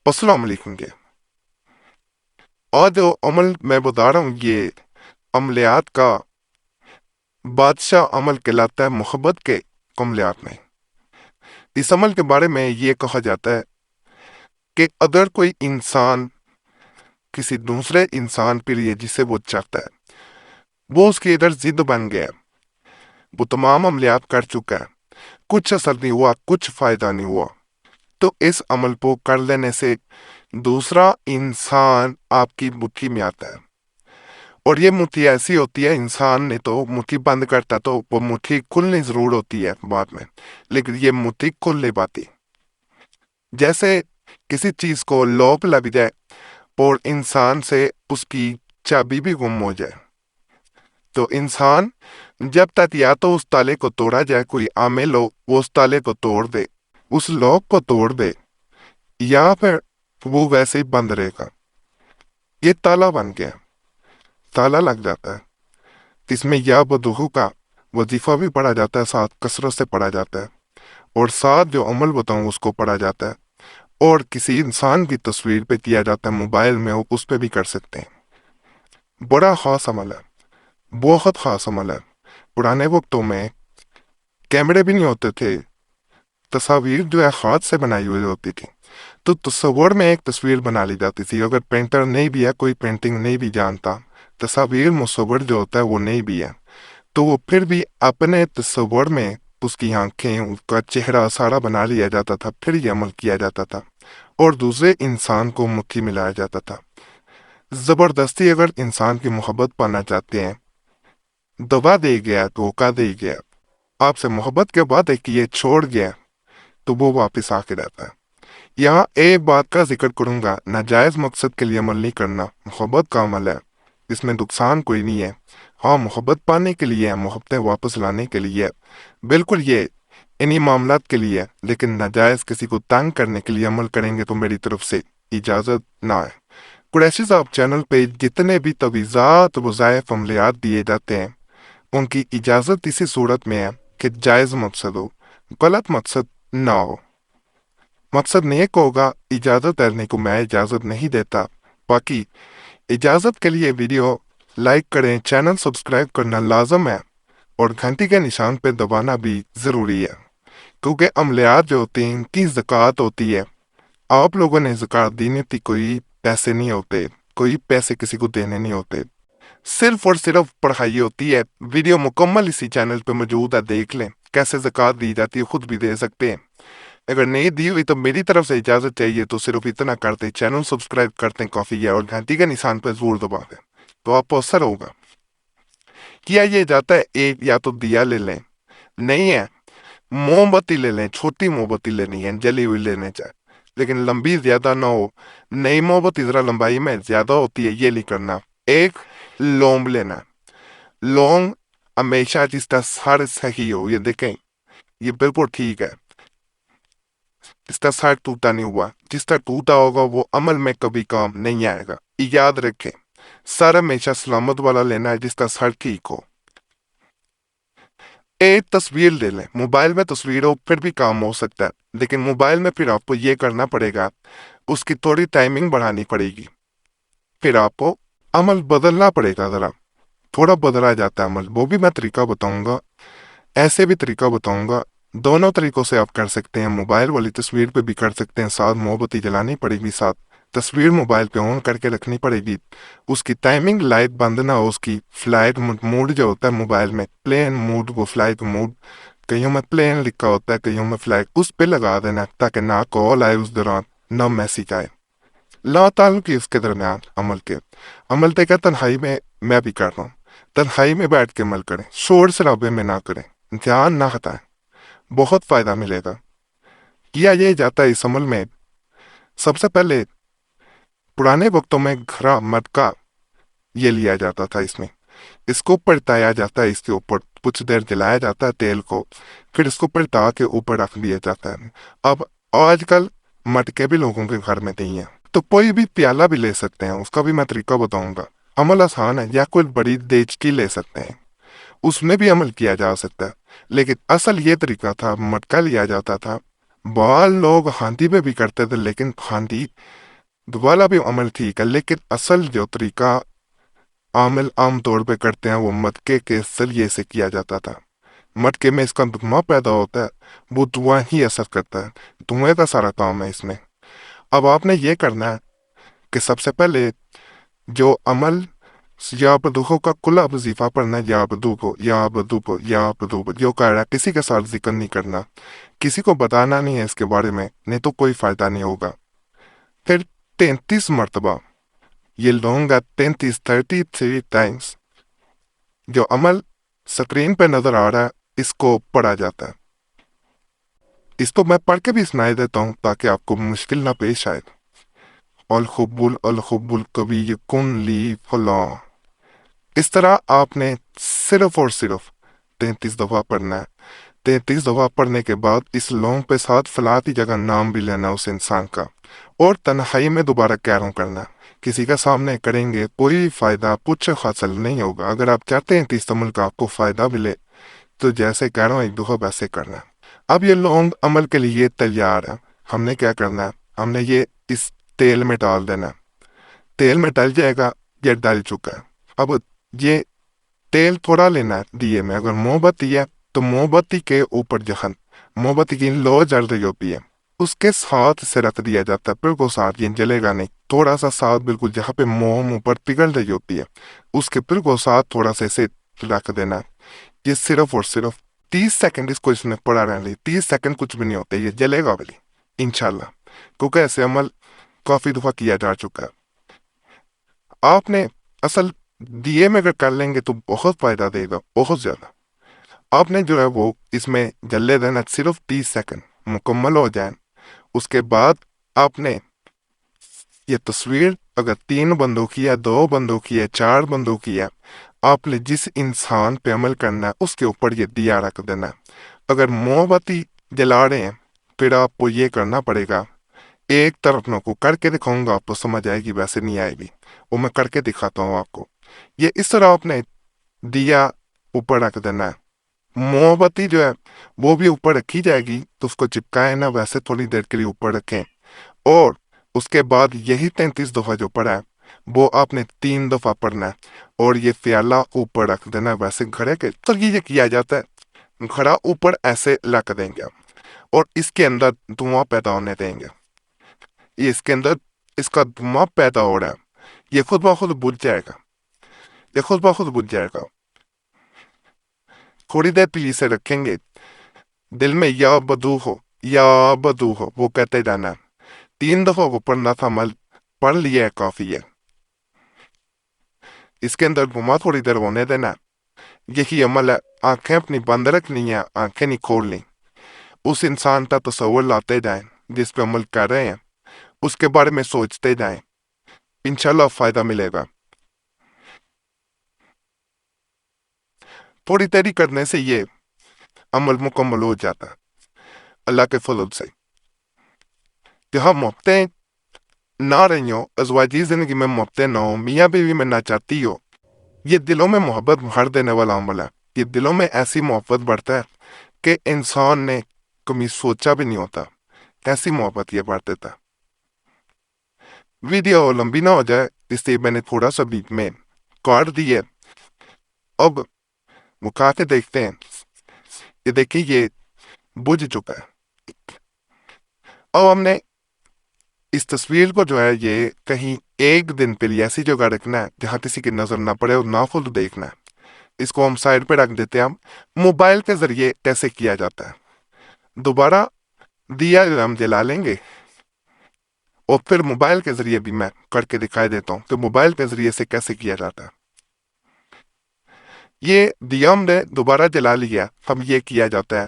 अस्सलाम वालेकुम के। और जो अमल मैं बता रहा हूँ ये अमलियात का बादशाह अमल कहलाता है मोहब्बत के अमलियात में। इस अमल के बारे में ये कहा जाता है कि अगर कोई इंसान किसी दूसरे इंसान के लिए जिसे वो चाहता है वो उसकी इधर जिद बन गया, वो तमाम अमलियात कर चुका है, कुछ असर नहीं हुआ, कुछ फायदा नहीं हुआ, तो इस अमल को कर लेने से दूसरा इंसान आपकी मुट्ठी में आता है। और ये मुट्ठी ऐसी होती है, इंसान ने तो मुट्ठी बंद करता तो वो मुट्ठी खुलनी जरूर होती है बाद में, लेकिन ये मुट्ठी खुल नहीं पाती। जैसे किसी चीज को लॉक लग जाए और इंसान से उसकी चाबी भी गुम हो जाए, तो इंसान जब तक या तो उस ताले को तोड़ा जाए, कोई आमिल हो वो उस ताले को तोड़ दे, उस लॉक को तोड़ दे, या फिर वो वैसे ही बंद रहेगा। ये ताला बन गया, ताला लग जाता है। इसमें या बदूहू का वजीफा भी पढ़ा जाता है, साथ कसरत से पढ़ा जाता है, और साथ जो अमल बताऊं उसको पढ़ा जाता है, और किसी इंसान की तस्वीर पे किया जाता है, मोबाइल में हो उस पे भी कर सकते हैं। बड़ा खास अमल है, बहुत खास अमल है। पुराने वक्तों में कैमरे भी नहीं होते थे, तस्वीर जो है हाथ से बनाई हुई होती थी, तो तस्वर में एक तस्वीर बना ली जाती थी। अगर पेंटर नहीं भी है, कोई पेंटिंग नहीं भी जानता, तस्वीर मुसव्वर जो होता है वो नहीं भी है, तो वो फिर भी अपने तस्वर में उसकी आंखें, उसका चेहरा सारा बना लिया जाता था, फिर ये अमल किया जाता था और दूसरे इंसान को मुट्ठी मिलाया जाता था। जबरदस्ती अगर इंसान की मोहब्बत पाना चाहते हैं, दबा दे गया, धोखा दे गया, आपसे मोहब्बत के बाद एक ये छोड़ गया, तो वो वापस आके रहता है। यहाँ एक बात का जिक्र करूंगा, नाजायज मकसद के लिए अमल नहीं करना, मोहब्बत का अमल है, इसमें नुकसान कोई नहीं है। हाँ, मोहब्बत पाने के लिए है, मोहब्बतें वापस लाने के लिए है, बिल्कुल ये इन्हीं मामलात के लिए है, लेकिन नाजायज किसी को तंग करने के लिए अमल करेंगे तो मेरी तरफ से इजाजत ना है। कुरैशी साहब चैनल पे जितने भी तवीज़ात वज़ाइफ अमलियात दिए जाते हैं, उनकी इजाजत इसी सूरत में है कि जायज मकसद हो, गलत मकसद ना हो। मकसद नेक होगा, इजाजत करने को मैं इजाजत नहीं देता। बाकी इजाजत के लिए वीडियो लाइक करें, चैनल सब्सक्राइब करना लाजम है, और घंटी के निशान पे दबाना भी जरूरी है, क्योंकि अमलियात जो होती हैं इनकी ज़कात होती है। आप लोगों ने ज़कात दी नहीं थी, कोई पैसे नहीं होते, कोई पैसे किसी को देने नहीं होते, सिर्फ और सिर्फ पढ़ाई होती है। वीडियो मुकम्मल इसी चैनल पे मौजूद है, देख लें कैसे ज़कात दी जाती है, खुद भी दे सकते हैं। अगर नहीं दी हुई तो मेरी तरफ से इजाजत चाहिए, तो सिर्फ इतना करते, चैनल सब्सक्राइब करते हैं काफी है, और घंटी के निशान पर जरूर दबा दें, तो आपको असर होगा। किया ये जाता है, एक या तो दिया ले लें, नहीं है मोमबत्ती ले लें, छोटी मोमबत्ती लेनी है, जली हुई लेने चाहे, लेकिन लंबी ज्यादा ना हो। नई मोमबत्ती जरा लंबाई में ज्यादा होती है, ये नहीं करना। एक लौंग लेना, लौंग हमेशा जिसका सर सही हो, ये देखें ये बिल्कुल ठीक है, जिसका सर टूटा नहीं हुआ, जिसका टूटा होगा वो अमल में कभी काम नहीं आएगा। याद रखें, सर हमेशा सलामत वाला लेना है, जिसका सर ठीक हो। एक तस्वीर ले लें, मोबाइल में तस्वीर हो फिर भी काम हो सकता है, लेकिन मोबाइल में फिर आपको ये करना पड़ेगा, उसकी थोड़ी टाइमिंग बढ़ानी पड़ेगी, फिर आपको अमल बदलना पड़ेगा, जरा थोड़ा बदला जाता है अमल, वो भी मैं तरीका बताऊंगा, ऐसे भी तरीका बताऊंगा। दोनों तरीकों से आप कर सकते हैं, मोबाइल वाली तस्वीर पे भी कर सकते हैं, साथ मोमबत्ती जलानी पड़ेगी, साथ तस्वीर मोबाइल पे ऑन करके रखनी पड़ेगी, उसकी टाइमिंग लाइट बंद ना हो, उसकी फ्लाइट मोड जो होता है मोबाइल में, प्लेन मोड, वो फ्लाइट मोड, कईयों में प्लेन लिखा होता है, कईयों में फ्लाइट, उस पे लगा देना, ताकि ना कॉल आए उस दौरान, ना मैसेज आए। ला ताल्लुक इसके दरमियान अमल के, अमल देखा तन्हाई में मैं भी कर रहा हूँ, तन्हाई में बैठ के अमल करें, शोर शराबे में ना करें, ध्यान ना हटाएं, बहुत फायदा मिलेगा। किया ये जाता है इस अमल में, सबसे पहले पुराने वक्तों में घड़ा मटका ये लिया जाता था, इसमें इसको परताया जाता है, इसके ऊपर कुछ देर जलाया जाता है तेल को, फिर इसको परता के ऊपर रख दिया जाता है। अब आजकल मटके भी लोगों के घर में नहीं है, तो कोई भी प्याला भी ले सकते हैं, उसका भी मैं तरीका बताऊंगा, अमल आसान है। या कोई बड़ी देचकी ले सकते हैं, उसमें भी अमल किया जा सकता है, लेकिन असल ये तरीका था, मटका लिया जाता था, بعض لوگ ہاندی پہ بھی کرتے تھے، لیکن ہاندی دوبارہ بھی عمل ٹھیک ہے، لیکن اصل جو طریقہ عامل عام طور پہ کرتے ہیں وہ مٹکے کے ذریعے سے کیا جاتا تھا۔ مٹکے میں اس کا دھواں پیدا ہوتا ہے، وہ دھواں ہی اثر کرتا ہے، دھوئیں کا سارا کام ہے اس میں۔ اب آپ نے یہ کرنا ہے کہ سب سے پہلے جو عمل یا بدوخو کا کلا وظیفہ پڑھنا ہے، یا بدوخو یا بدوخو یا بدوخو جو کہہ رہا ہے، کسی کے ساتھ ذکر نہیں کرنا، کسی کو بتانا نہیں ہے اس کے بارے میں، نہیں تو کوئی فائدہ نہیں ہوگا۔ پھر 33 مرتبہ یہ لونگ ہے، 33 ٹائمز جو عمل سکرین پہ نظر آ رہا ہے اس کو پڑھا جاتا ہے۔ اس کو میں پڑھ کے بھی سنائی دیتا ہوں تاکہ آپ کو مشکل نہ پیش آئے۔ الخب الکبی کن لی فلاں، اس طرح آپ نے صرف اور صرف 33 دفعہ پڑھنا ہے۔ 33 دفعہ پڑھنے کے بعد اس لونگ پہ ساتھ فلاں کی جگہ نام بھی لینا اس انسان کا، اور تنہائی میں دوبارہ کیروں کرنا۔ کسی کا سامنے کریں گے کوئی فائدہ کچھ حاصل نہیں ہوگا۔ اگر آپ چاہتے ہیں کہ اس عمل کا آپ کو فائدہ ملے تو جیسے کہہ رہا ہوں ایک دفعہ ویسے کرنا ہے۔ اب یہ لونگ عمل کے لیے تیار ہے، ہم نے کیا کرنا ہے، ہم نے یہ اس تیل میں ڈال دینا ہے۔ تیل میں ڈل جائے گا، یہ ڈل چکا ہے۔ اب یہ تیل تھوڑا لینا ہے دیے میں، اگر موم بتی ہے تو موم بتی کے اوپر جہن موم بتی کی لو جل رہی ہوتی ہے اس کے ساتھ سے رکھ دیا جاتا ہے، بالکل ساتھ، یہ جلے گا نہیں، تھوڑا سا ساتھ، بالکل جہاں پہ موم اوپر پگھل رہی ہوتی ہے اس کے بالکل ساتھ تھوڑا سا اسے رکھ دینا ہے۔ یہ صرف اور صرف 30 سیکنڈ اس کو اس میں پڑا رہنے لی، 30 سیکنڈ کچھ بھی نہیں ہوتے، یہ جلے گا بھی انشاءاللہ، کیونکہ ایسے عمل کافی دفعہ کیا جا چکا ہے۔ آپ نے اصل دیے میں اگر کر لیں گے تو بہت فائدہ دے گا، بہت زیادہ۔ آپ نے جو ہے وہ اس میں جلے دینا، صرف 30 سیکنڈ مکمل ہو جائیں، اس کے بعد آپ نے یہ تصویر اگر 3 بندوں کی ہے، 2 بندوں کی ہے، 4 بندوں کی ہے، آپ نے جس انسان پہ عمل کرنا ہے اس کے اوپر یہ دیا رکھ دینا ہے۔ اگر موم بتی جلا رہے ہیں پھر آپ کو یہ کرنا پڑے گا، ایک طرف نہ کو کر کے دکھاؤں گا، آپ کو سمجھ آئے گی، ویسے نہیں آئے گی، وہ میں کر کے دکھاتا ہوں آپ کو۔ یہ اس طرح آپ نے دیا اوپر رکھ دینا ہے، موم بتی جو ہے وہ بھی اوپر رکھی جائے گی، تو اس کو چپکائے نہ، ویسے تھوڑی دیر کے لیے اوپر رکھیں، اور اس کے بعد یہی 33 دفعہ جو پڑھا ہے وہ آپ نے 3 دفعہ پڑھنا ہے، اور یہ پیالہ اوپر رکھ دینا ہے، ویسے گھڑے کے تو یہ کیا جاتا ہے، گھڑا اوپر ایسے رکھ دیں گے اور اس کے اندر دھواں پیدا ہونے دیں گے۔ یہ اس کے اندر اس کا دھواں پیدا ہو رہا ہے، یہ خود بخود بجھ جائے گا، یہ خود بخود بجھ جائے گا۔ تھوڑی دیر پہ اسے رکھیں گے، دل میں یا بدو ہو یا بدو ہو وہ کہتے جانا ہے۔ 3 دفعہ وہ پڑھنا تھا، عمل پڑھ لیا ہے، کافی ہے۔ اس کے اندر گھما تھوڑی دیر ہونے دینا ہے، یہی عمل ہے۔ آنکھیں اپنی بند رکھنی ہے، آنکھیں نہیں کھولنی، اس انسان کا تصور لاتے جائیں جس پہ عمل کر رہے ہیں، اس کے بارے میں سوچتے جائیں، انشاءاللہ فائدہ ملے گا۔ تھوڑی دیری کرنے سے یہ عمل مکمل ہو جاتا ہے اللہ کے فضل سے۔ جہاں محبتیں نہ رہی ہوں، ازواجی زندگی میں محبتیں نہ ہوں، میاں بیوی میں نہ چاہتی ہو، یہ دلوں میں محبت بھر دینے والا عمل ہے۔ یہ دلوں میں ایسی محبت بڑھتا ہے کہ انسان نے کبھی سوچا بھی نہیں ہوتا، ایسی محبت یہ بڑھ دیتا ہے۔ ویڈیو لمبی نہ ہو جائے اس لیے میں نے تھوڑا سا بیچ میں کاٹ دی ہے۔ اب وہ کھا کے دیکھتے ہیں، یہ دیکھیں یہ بجھ چکا ہے۔ اب ہم نے اس تصویر کو جو ہے یہ کہیں ایک دن کے لیے ایسی جگہ رکھنا ہے جہاں کسی کی نظر نہ پڑے اور نہ خود دیکھنا ہے۔ اس کو ہم سائڈ پہ رکھ دیتے ہیں۔ ہم موبائل کے ذریعے کیسے کیا جاتا ہے، دوبارہ دیا ہم جلا لیں گے، اور پھر موبائل کے ذریعے بھی میں کر کے دکھائی دیتا ہوں کہ موبائل کے ذریعے سے کیسے کیا جاتا ہے۔ یہ دیا ہم نے دوبارہ جلا لیا، ہم یہ کیا جاتا ہے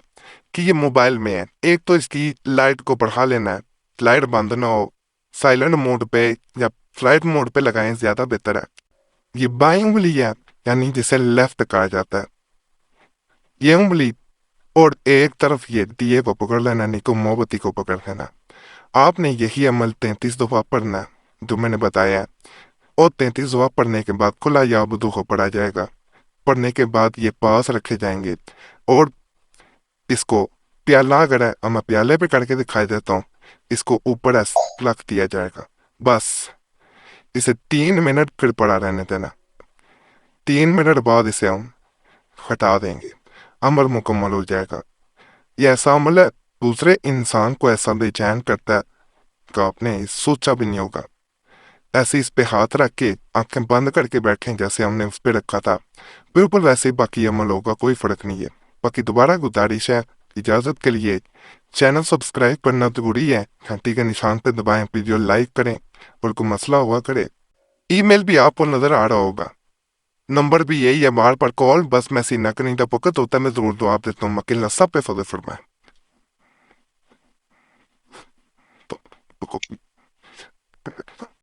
کہ یہ موبائل میں ہے، ایک تو اس کی لائٹ کو بڑھا لینا ہے، لائٹ بند نہ ہو، سائلنٹ موڈ پہ یا فلائٹ موڈ پہ لگائیں، زیادہ بہتر ہے۔ یہ بائیں انگلی ہے، یعنی جسے لیفٹ کہا جاتا ہے، یہ انگلی، اور ایک طرف یہ دیے کو پکڑ لینا، نہیں تو موم بتی کو پکڑ لینا۔ آپ نے یہی عمل 33 دفعہ پڑھنا ہے جو میں نے بتایا ہے، اور 33 دفعہ پڑھنے کے بعد کھلا یا بدو کو پڑھا جائے گا۔ پڑھنے کے بعد یہ پاس رکھے جائیں گے، اور اس کو प्याला अगर है और मैं प्याले पे करके दिखाई देता हूँ, इसको ऊपर ऐसे रख दिया जाएगा, बस इसे 3 मिनट फिर पड़ा रहने देना। 3 मिनट बाद इसे हम हटा देंगे, अमल मुकम्मल हो जाएगा। ये ऐसा अमल है दूसरे इंसान को ऐसा बेचैन करता है कि आपने सोचा भी नहीं होगा। ऐसे इस पे हाथ रख के आंखें बंद करके बैठें जैसे हमने उस पे रखा था, बिल्कुल वैसे ही बाकी अमल होगा, कोई फर्क नहीं है। बाकी दोबारा गुजारिश है, इजाजत के लिए चैनल सब्सक्राइब करना जरूरी है, घंटी के निशान पे दबाएं, वीडियो लाइक करें, और कोई मसला हुआ करे ईमेल भी आपको नजर आ रहा होगा, नंबर भी यही है, बार पर कॉल बस मैं सीना कहीं का वक्त होता है मैं जरूर जवाब देता हूँ। मकिल सब पे फजल फरमाए। तो